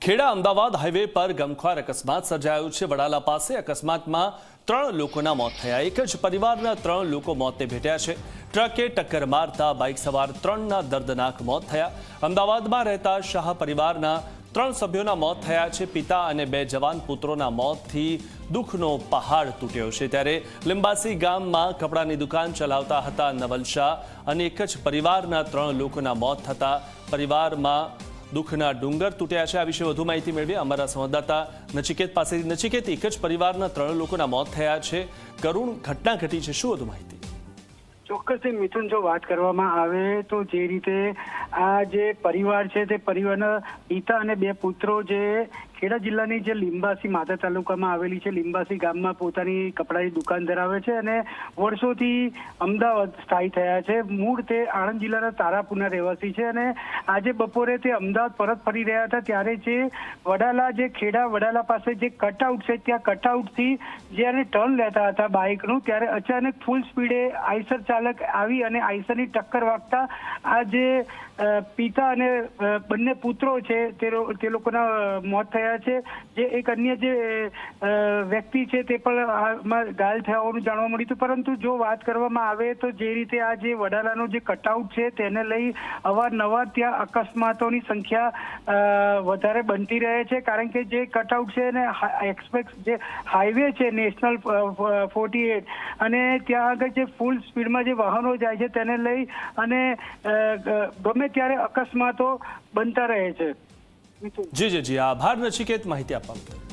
Kheda Ahmedabad highway પર ગમખ્વાર અકસ્માત સર્જાયો છે। વડાલા પાસે અકસ્માતમાં 3 લોકોના મોત થયા। એક જ પરિવારના 3 લોકો મોતને ભેટ્યા છે। ટ્રકે ટક્કર મારતા બાઇક સવાર 3ના દર્દનાક મોત થયા। અમદાવાદમાં રહેતા શાહ પરિવારના 3 સભ્યોના મોત થયા છે। પિતા અને 2 જવાન પુત્રોના મોતથી દુઃખનો પહાડ તૂટ્યો છે। ત્યારે લીંબાસી ગામમાં કપડાની દુકાન ચલાવતા હતા નવલ શાહ અને એક જ પરિવારના 3 લોકોના મોત થતા પરિવારમાં દુઃખના ડુંગર તૂટ્યા છે। આ વિશે વધુ માહિતી મેળવીએ અમારા સંવાદદાતા નચિકેત પાસેથી। નચિકેત, એક જ પરિવારના 3 લોકોના મોત થયા છે, કરુણ ઘટના ઘટી છે, શું વધુ માહિતી? ચોક્કસથી મિથુન, જો વાત કરવામાં આવે તો જે રીતે આ જે પરિવાર છે તે પરિવારના પિતા અને 2 પુત્રો જે ખેડા જિલ્લાની જે લીંબાસી માતા તાલુકામાં આવેલી છે લીંબાસી ગામમાં પોતાની કપડાની દુકાન ધરાવે છે અને વર્ષોથી અમદાવાદ સ્થાયી થયા છે। મૂળ તે આણંદ જિલ્લાના તારાપુરના રહેવાસી છે અને આજે બપોરે તે અમદાવાદ પરત ફરી રહ્યા હતા ત્યારે જે વડાલા જે ખેડા વડાલા પાસે જે કટઆઉટ છે ત્યાં કટઆઉટથી જ્યારે ટર્ન લેતા હતા બાઇકનું ત્યારે અચાનક ફૂલ સ્પીડે આઈસર ચાલક આવી અને આઈસરની ટક્કર વાગતા આ જે પિતા અને બંને પુત્રો છે તે લોકોના મોત થયા છે। જે એક અન્ય જે વ્યક્તિ છે તે પણ આમાં ઘાયલ થયા હોવાનું જાણવા મળ્યું હતું। પરંતુ જો વાત કરવામાં આવે તો જે રીતે આ જે વડાલાનો જે કટઆઉટ છે તેને લઈ અવારનવાર ત્યાં અકસ્માતોની સંખ્યા વધારે બનતી રહે છે, કારણ કે જે કટઆઉટ છે ને એક્સપ્રેસ જે હાઈવે છે નેશનલ 48 અને ત્યાં આગળ જે ફૂલ સ્પીડમાં જે વાહનો જાય છે તેને લઈ અને ગમે ત્યારે અકસ્માતો બનતા રહે છે। જી, આભાર નચિકેત માહિતી આપવા માટે।